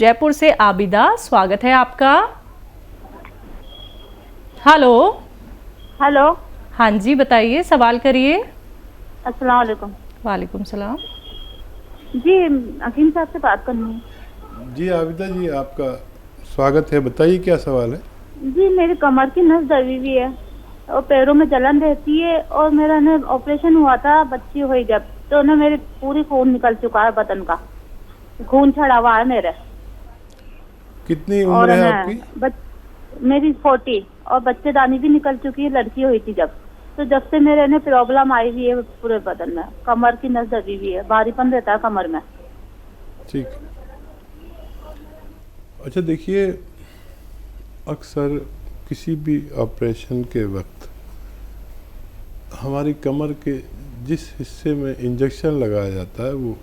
जयपुर से आबिदा, स्वागत है आपका। हेलो। हेलो। हाँ जी, बताइए, सवाल करिए। अस्सलाम वालेकुम। वालेकुम सलाम। जी, हकीम साहब से बात करनी है। जी आबिदा जी, आपका स्वागत है। बताइए क्या सवाल है। जी, मेरी कमर की नस दबी हुई है और पैरों में जलन रहती है, और मेरा ना ऑपरेशन हुआ था बच्ची हुई जब, तो ना मेरी पूरी खून निकल चुका है, बदन का खून छड़ा हुआ है मेरे। कितनी और उम्र है ना आपकी? मेरी 40, और बच्चेदानी भी निकल चुकी है, लड़की हुई थी जब। तो जब से मेरे ने प्रॉब्लम आई हुई है पूरे बदन में, कमर की नस दबी हुई है, भारीपन रहता है कमर में। ठीक। अच्छा देखिए, अक्सर किसी भी ऑपरेशन के वक्त हमारी कमर के जिस हिस्से में इंजेक्शन लगाया जाता है वो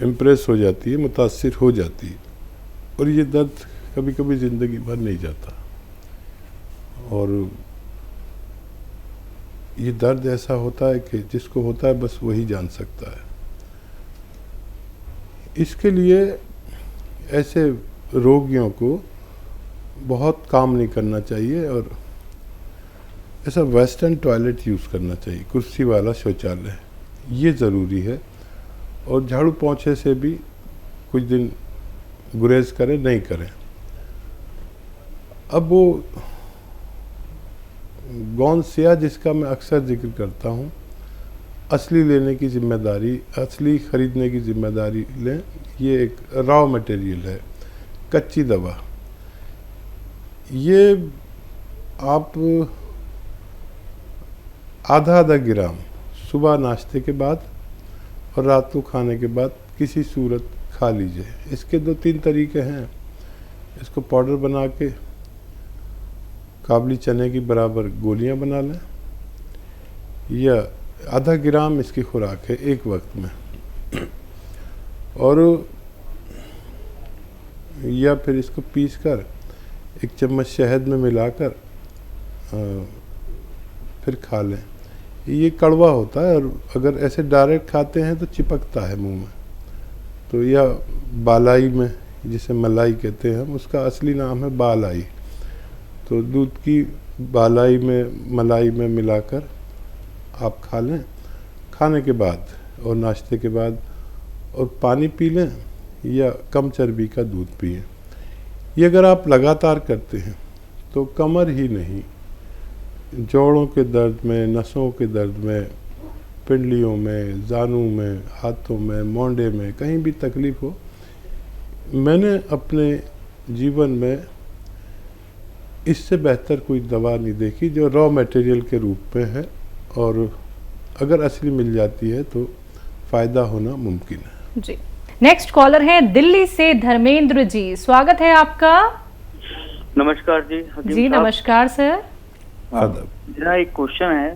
इम्प्रेस हो जाती है, मुतासिर हो जाती है, और ये दर्द कभी कभी ज़िंदगी भर नहीं जाता। और ये दर्द ऐसा होता है कि जिसको होता है बस वही जान सकता है। इसके लिए ऐसे रोगियों को बहुत काम नहीं करना चाहिए और ऐसा वेस्टर्न टॉयलेट यूज़ करना चाहिए, कुर्सी वाला शौचालय, ये ज़रूरी है। और झाड़ू पोंछे से भी कुछ दिन गुरेज करें, नहीं करें। अब वो गौन सिया जिसका मैं अक्सर जिक्र करता हूँ, असली लेने की जिम्मेदारी, असली ख़रीदने की जिम्मेदारी लें। ये एक रॉ मटेरियल है, कच्ची दवा। ये आप आधा आधा ग्राम सुबह नाश्ते के बाद और रात को खाने के बाद किसी सूरत खा लीजिए। इसके 2-3 तरीके हैं। इसको पाउडर बना के काबली चने की बराबर गोलियां बना लें, या आधा ग्राम इसकी खुराक है एक वक्त में, और या फिर इसको पीसकर 1 चम्मच शहद में मिलाकर फिर खा लें। ये कड़वा होता है, और अगर ऐसे डायरेक्ट खाते हैं तो चिपकता है मुंह में। तो या बालाई में, जिसे मलाई कहते हैं हम, उसका असली नाम है बालाई। तो दूध की बालाई में, मलाई में मिलाकर आप खा लें खाने के बाद और नाश्ते के बाद, और पानी पी लें या कम चर्बी का दूध पिएं। ये अगर आप लगातार करते हैं तो कमर ही नहीं, जोड़ों के दर्द में, नसों के दर्द में, पिंडलियों में, जानू में, हाथों में, मोंडे में, कहीं भी तकलीफ़ हो, मैंने अपने जीवन में इससे बेहतर कोई दवा नहीं देखी जो रॉ मटेरियल के रूप में है, और अगर असली मिल जाती है तो फ़ायदा होना मुमकिन है। जी, नेक्स्ट कॉलर है दिल्ली से धर्मेंद्र जी, स्वागत है आपका। नमस्कार जी। जी नमस्कार सर। मेरा एक क्वेश्चन है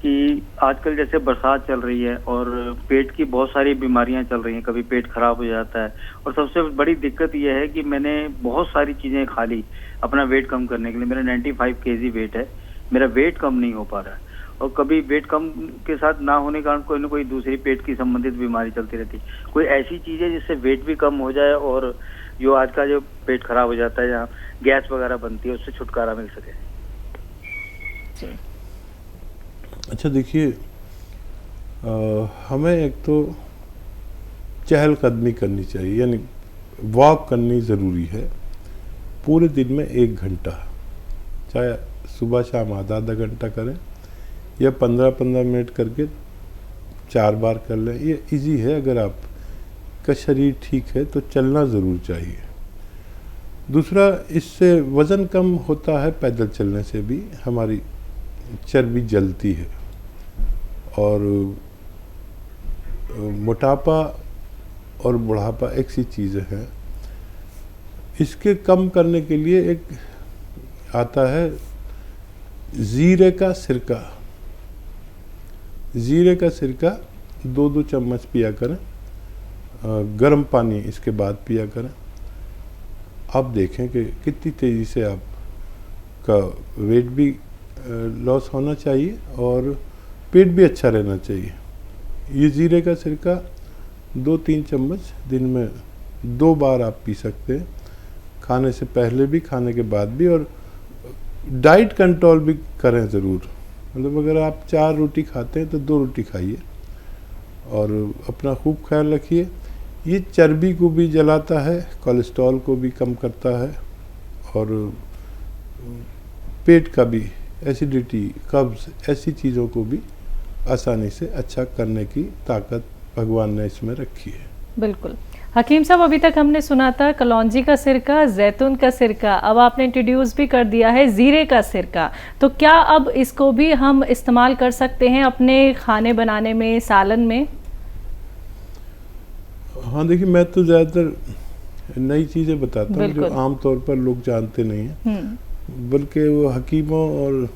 कि आजकल जैसे बरसात चल रही है और पेट की बहुत सारी बीमारियां चल रही हैं, कभी पेट खराब हो जाता है, और सबसे बड़ी दिक्कत यह है कि मैंने बहुत सारी चीजें खा ली अपना वेट कम करने के लिए। मेरा 95 केजी वेट है, मेरा वेट कम नहीं हो पा रहा है, और कभी वेट कम के साथ ना होने के कारण कोई ना कोई दूसरी पेट की संबंधित बीमारी चलती रहती है। कोई ऐसी चीज है जिससे वेट भी कम हो जाए और जो आज का जो पेट खराब हो जाता है, जहाँ गैस वगैरह बनती है, उससे छुटकारा मिल सके? अच्छा देखिए, हमें एक तो चहलकदमी करनी चाहिए, यानी वॉक करनी ज़रूरी है पूरे दिन में 1 घंटा, चाहे सुबह शाम आधा आधा घंटा करें या 15-15 मिनट करके 4 बार कर लें। ये इजी है। अगर आपका शरीर ठीक है तो चलना ज़रूर चाहिए। दूसरा, इससे वज़न कम होता है, पैदल चलने से भी हमारी चर्बी जलती है, और मोटापा और बुढ़ापा एक सी चीज़ें हैं। इसके कम करने के लिए एक आता है ज़ीरे का सिरका। ज़ीरे का सिरका 2-2 चम्मच पिया करें, गर्म पानी इसके बाद पिया करें। आप देखें कि कितनी तेज़ी से आपका वेट भी लॉस होना चाहिए और पेट भी अच्छा रहना चाहिए। ये ज़ीरे का सिरका 2-3 चम्मच दिन में 2 बार आप पी सकते हैं, खाने से पहले भी, खाने के बाद भी। और डाइट कंट्रोल भी करें ज़रूर, मतलब अगर आप 4 रोटी खाते हैं तो 2 रोटी खाइए और अपना खूब ख्याल रखिए। ये चर्बी को भी जलाता है, कोलेस्ट्रॉल को भी कम करता है और पेट का भी, एसिडिटी, कब्ज़, ऐसी चीज़ों को भी आसानी से अच्छा करने की ताकत भगवान ने इसमें रखी है। बिल्कुल। हकीम साहब, अभी तक हमने सुना था कलौंजी का सिरका, जैतून का सिरका, अब आपने इंट्रोड्यूस भी कर दिया है जीरे का सिरका। तो क्या अब इसको भी हम इस्तेमाल कर सकते हैं अपने खाने बनाने में, सालन में? हाँ देखिए, मैं तो ज़्यादातर नई चीज़ें बताता हूँ जो आम तौर पर लोग जानते नहीं हैं, बल्कि वो हकीमों और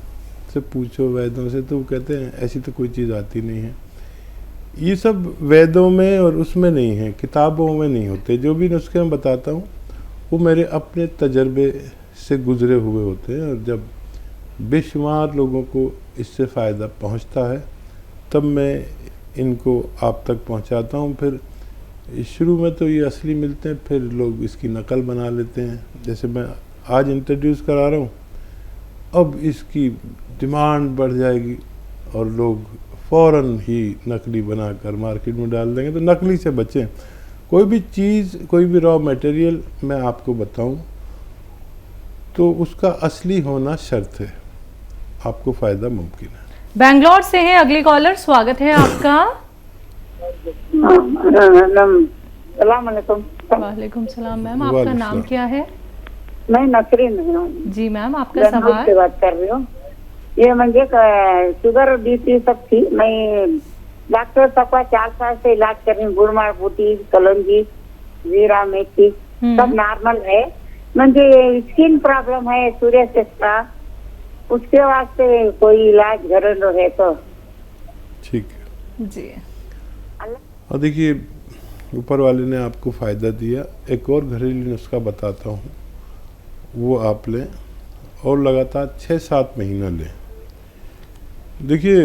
से पूछो, वैद्यों से, तो वो कहते हैं ऐसी तो कोई चीज़ आती नहीं है। ये सब वेदों में और उसमें नहीं है, किताबों में नहीं होते। जो भी नुस्खे मैं बताता हूँ वो मेरे अपने तजर्बे से गुजरे हुए होते हैं, और जब बेशुमार लोगों को इससे फ़ायदा पहुँचता है तब मैं इनको आप तक पहुँचाता हूँ। फिर शुरू में तो ये असली मिलते हैं, फिर लोग इसकी नकल बना लेते हैं। जैसे मैं आज इंट्रोड्यूस करा रहा हूँ, अब इसकी डिमांड बढ़ जाएगी और लोग फ़ौरन ही नकली बनाकर मार्केट में डाल देंगे। तो नकली से बचें। कोई भी चीज़, कोई भी रॉ मटेरियल मैं आपको बताऊं तो उसका असली होना शर्त है, आपको फ़ायदा मुमकिन है। बेंगलोर से है अगली कॉलर, स्वागत है आपका। वालेकुम सलाम मैम, आपका नाम क्या है? मैं नसरीन हूँ जी मैम, आपका सवाल। से बात कर रही हूँ। ये मुझे शुगर बीपी सब थी, मैं डॉक्टर सबका 4 साल से इलाज कर रही हूँ। गुड़मार बूटी, कलौंजी, जीरा, मेथी सब नॉर्मल है। मुझे स्किन प्रॉब्लम है, सूर्यास्थित का, उसके वास्ते कोई इलाज घरेलू है तो? ठीक है जी। और देखिए, ऊपर वाले ने आपको फ़ायदा दिया। एक और घरेलू नुस्खा बताता हूँ, वो आप लें और लगातार 6-7 महीना लें। देखिए,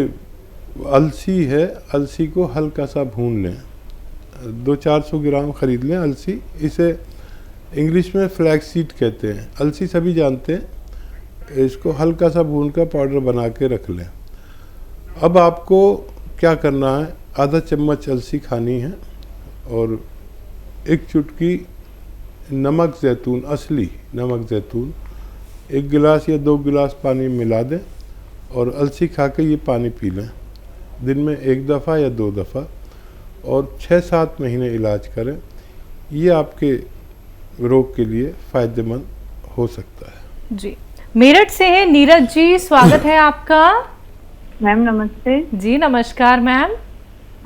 अलसी है, अलसी को हल्का सा भून लें, 200-400 ग्राम ख़रीद लें अलसी। इसे इंग्लिश में फ्लैक्स सीड कहते हैं, अलसी सभी जानते हैं। इसको हल्का सा भून कर पाउडर बना के रख लें। अब आपको क्या करना है, आधा चम्मच अलसी खानी है और 1 चुटकी नमक ज़ैतून, असली नमक ज़ैतून, 1 गिलास या 2 गिलास पानी मिला दें और अलसी खा के ये पानी पी लें, दिन में 1 दफ़ा या 2 दफ़ा, और 6-7 महीने इलाज करें। ये आपके रोग के लिए फ़ायदेमंद हो सकता है। जी। मेरठ से है नीरज जी, स्वागत है आपका। मैम नमस्ते। जी नमस्कार मैम।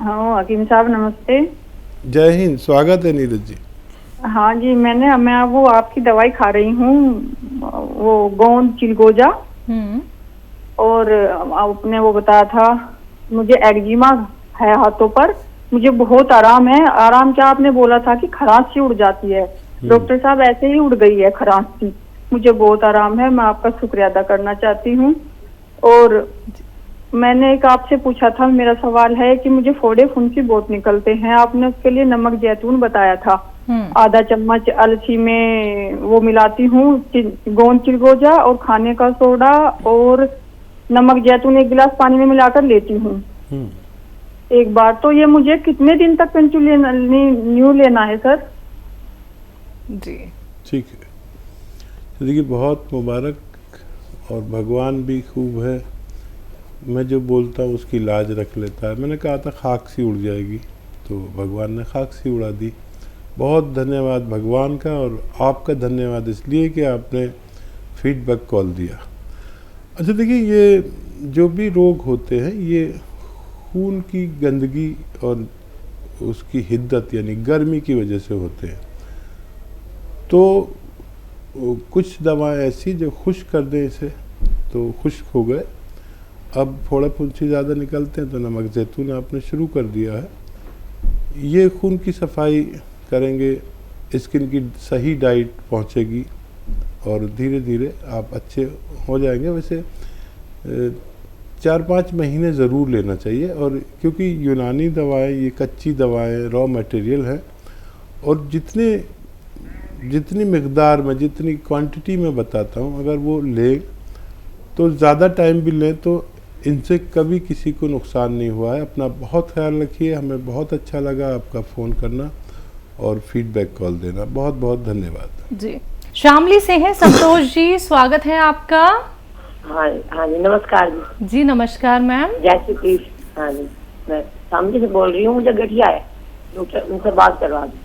हाँ हकीम साहब नमस्ते। जय हिंद, स्वागत है नीरज जी। हाँ जी, मैं वो आपकी दवाई खा रही हूँ, वो गोंद चिलगोजा, और आपने वो बताया था मुझे एक्जिमा है हाथों पर, मुझे बहुत आराम है। आराम क्या, आपने बोला था कि खराश सी उड़ जाती है, डॉक्टर साहब ऐसे ही उड़ गई है खराश सी, मुझे बहुत आराम है। मैं आपका शुक्रिया अदा करना चाहती हूँ। और मैंने एक आपसे पूछा था, मेरा सवाल है कि मुझे फोड़े फुंसी बहुत निकलते हैं, आपने उसके लिए नमक जैतून बताया था, आधा चम्मच अलसी में वो मिलाती हूँ, गोंद चिलगोजा और खाने का सोडा और नमक जैतून 1 गिलास पानी में मिलाकर लेती हूँ एक बार। तो ये मुझे कितने दिन तक न्यू लेना है सर? जी ठीक है, तो देखिए बहुत मुबारक, और भगवान भी खूब है, मैं जो बोलता हूँ उसकी लाज रख लेता है। मैंने कहा था खाक सी उड़ जाएगी, तो भगवान ने खाक सी उड़ा दी। बहुत धन्यवाद भगवान का, और आपका धन्यवाद इसलिए कि आपने फीडबैक कॉल दिया। अच्छा देखिए, ये जो भी रोग होते हैं ये खून की गंदगी और उसकी हिद्दत यानी गर्मी की वजह से होते हैं। तो कुछ दवाएं ऐसी जो खुश्क कर दें इसे, तो खुश्क हो गए। अब फोड़ा फुंसी ज़्यादा निकलते हैं तो नमक ज़ैतून आपने शुरू कर दिया है, ये खून की सफाई करेंगे, स्किन की सही डाइट पहुंचेगी और धीरे धीरे आप अच्छे हो जाएंगे। वैसे 4-5 महीने ज़रूर लेना चाहिए, और क्योंकि यूनानी दवाएं ये कच्ची दवाएं रॉ मटेरियल हैं और जितनी मिकदार में, जितनी क्वांटिटी में बताता हूँ, अगर वो लें तो ज़्यादा टाइम भी लें तो इनसे कभी किसी को नुकसान नहीं हुआ है। अपना बहुत ख्याल रखिए। हमें बहुत अच्छा लगा आपका फ़ोन करना और फीडबैक कॉल देना। बहुत बहुत धन्यवाद जी। शामली से हैं संतोष जी, स्वागत है आपका। हाँ जी, नमस्कार जी। जी नमस्कार मैम। जय श्री कृष्ण। हाँ जी, मैं शामली से बोल रही हूँ, मुझे गठिया है, उनसे बात करवा दो।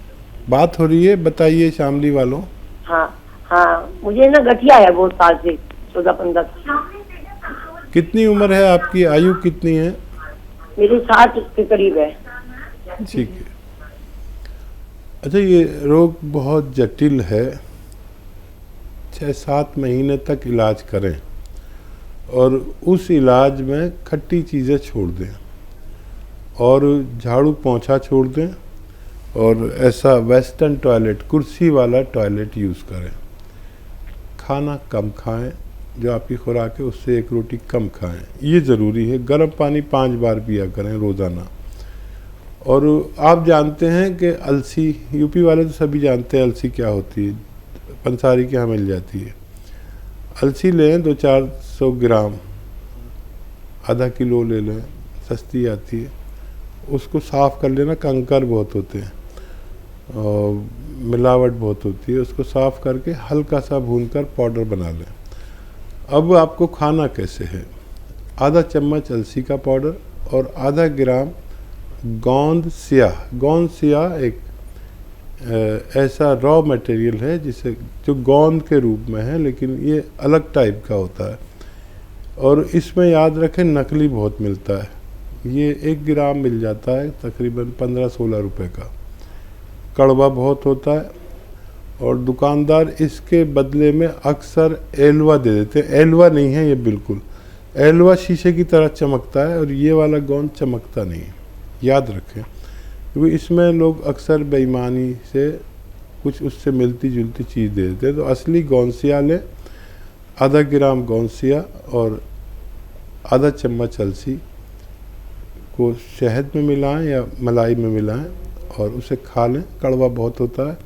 बात हो रही है, बताइए शामली वालों। हाँ, मुझे ना गठिया है बहुत साल से, 14-15 साल। कितनी उम्र है आपकी, आयु कितनी है? मेरी 60 के करीब है। ठीक है। अच्छा, ये रोग बहुत जटिल है। 6-7 महीने तक इलाज करें और उस इलाज में खट्टी चीज़ें छोड़ दें और झाड़ू पोंछा छोड़ दें और ऐसा वेस्टर्न टॉयलेट, कुर्सी वाला टॉयलेट यूज़ करें। खाना कम खाएं, जो आपकी खुराक है उससे 1 रोटी कम खाएं, ये ज़रूरी है। गर्म पानी 5 बार पिया करें रोज़ाना। और आप जानते हैं कि अलसी, यूपी वाले तो सभी जानते हैं अलसी क्या होती है, पंसारी के यहाँ मिल जाती है। अलसी लें 200-400 ग्राम, आधा किलो ले लें, सस्ती आती है। उसको साफ़ कर लेना, कंकर बहुत होते हैं और मिलावट बहुत होती है। उसको साफ़ करके हल्का सा भूनकर पाउडर बना लें। अब आपको खाना कैसे है, आधा चम्मच अलसी का पाउडर और आधा ग्राम गोंद स्याह एक ऐसा रॉ मटेरियल है जिसे, जो गोंद के रूप में है लेकिन ये अलग टाइप का होता है। और इसमें याद रखें नकली बहुत मिलता है। ये 1 ग्राम मिल जाता है तकरीबन 15-16 रुपए का। कड़वा बहुत होता है और दुकानदार इसके बदले में अक्सर एलवा दे देते हैं। एलवा नहीं है ये बिल्कुल, एलवा शीशे की तरह चमकता है और ये वाला गोंद चमकता नहीं है, याद रखें। क्योंकि इसमें लोग अक्सर बेईमानी से कुछ उससे मिलती जुलती चीज़ दे देते हैं। तो असली गोंसिया लें, आधा ग्राम गोंसिया और आधा चम्मच अलसी को शहद में मिलाएं या मलाई में मिलाएं और उसे खा लें। कड़वा बहुत होता है।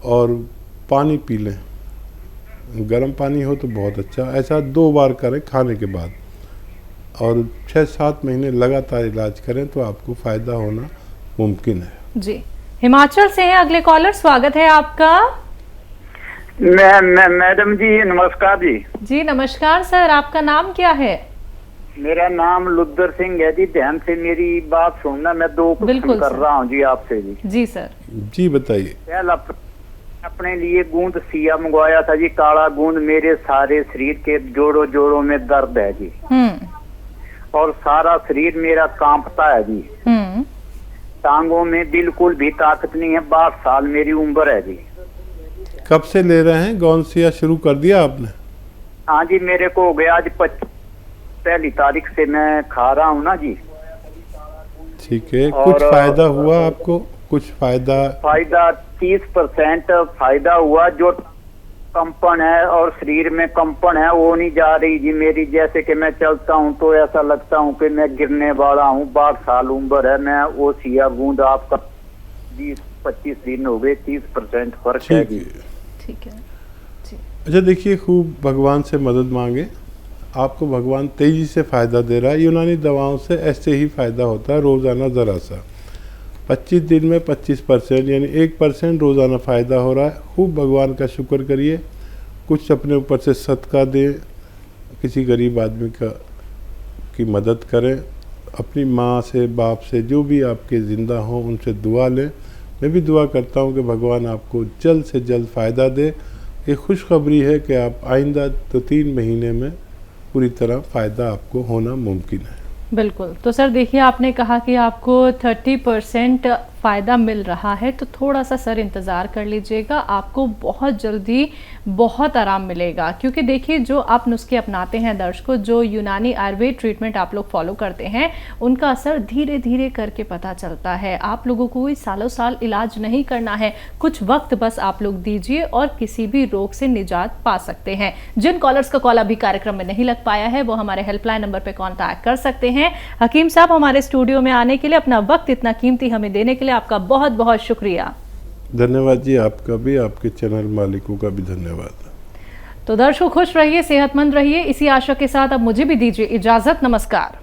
और पानी पी लें, गर्म पानी हो तो बहुत अच्छा। ऐसा 2 बार करें खाने के बाद और 6-7 महीने लगातार इलाज करें तो आपको फ़ायदा होना मुमकिन है। जी। हिमाचल से हैं अगले कॉलर, स्वागत है आपका। मैडम जी नमस्कार जी। जी नमस्कार सर, आपका नाम क्या है? मेरा नाम लुद्दर सिंह है जी। ध्यान से मेरी बात सुनना, मैं 2 क्वेश्चन कर रहा हूँ जी आपसे जी। जी सर। जी बताइए। पहला, अपने लिए गूंद सिया मंगवाया था जी, काला गूंद। मेरे सारे शरीर के जोड़ों में दर्द है जी और सारा शरीर मेरा कांपता है जी। टांगों में बिल्कुल भी ताकत नहीं है। 62 साल मेरी उम्र है जी। कब से ले रहे हैं? गोंसिया शुरू कर दिया आपने? हाँ जी, मेरे को हो गया आज 1 तारीख से मैं खा रहा हूँ ना जी। ठीक है। कुछ फायदा हुआ आपको? कुछ फायदा 30% फायदा हुआ। जो कंपन है और शरीर में कंपन है वो नहीं जा रही जी मेरी। जैसे कि मैं चलता हूँ तो ऐसा लगता हूँ कि मैं गिरने वाला हूँ। 62 साल उम्र है। मैं वो सिया गूंद आपका 20-25 दिन हो गए, 30% फर्क है जी। ठीक है। अच्छा देखिए, खूब भगवान से मदद मांगे। आपको भगवान तेजी से फ़ायदा दे रहा है। यूनानी दवाओं से ऐसे ही फ़ायदा होता है, रोज़ाना ज़रा सा। 25 दिन में 25% यानी 1% रोज़ाना फ़ायदा हो रहा है। खूब भगवान का शुक्र करिए। कुछ अपने ऊपर से सदका दें, किसी गरीब आदमी की मदद करें। अपनी माँ से, बाप से, जो भी आपके ज़िंदा हों उनसे दुआ लें। मैं भी दुआ करता हूँ कि भगवान आपको जल्द से जल्द फ़ायदा दे। ये खुशखबरी है कि आप आइंदा 3 महीने में पूरी तरह फ़ायदा आपको होना मुमकिन है। बिल्कुल। तो सर देखिए, आपने कहा कि आपको 30% फ़ायदा मिल रहा है, तो थोड़ा सा सर इंतज़ार कर लीजिएगा, आपको बहुत जल्दी बहुत आराम मिलेगा। क्योंकि देखिए, जो आप नुस्खे अपनाते हैं दर्शकों, जो यूनानी आयुर्वेद ट्रीटमेंट आप लोग फॉलो करते हैं, उनका असर धीरे धीरे करके पता चलता है। आप लोगों को कोई सालों साल इलाज नहीं करना है, कुछ वक्त बस आप लोग दीजिए और किसी भी रोग से निजात पा सकते हैं। जिन कॉलर्स का कॉल अभी कार्यक्रम में नहीं लग पाया है वो हमारे हेल्पलाइन नंबर पर कॉन्टैक्ट कर सकते हैं। हकीम साहब, हमारे स्टूडियो में आने के लिए, अपना वक्त इतना कीमती हमें देने के लिए आपका बहुत बहुत शुक्रिया। धन्यवाद जी, आपका भी, आपके चैनल मालिकों का भी धन्यवाद। तो दर्शकों खुश रहिए, सेहतमंद रहिए, इसी आशा के साथ अब मुझे भी दीजिए इजाजत। नमस्कार।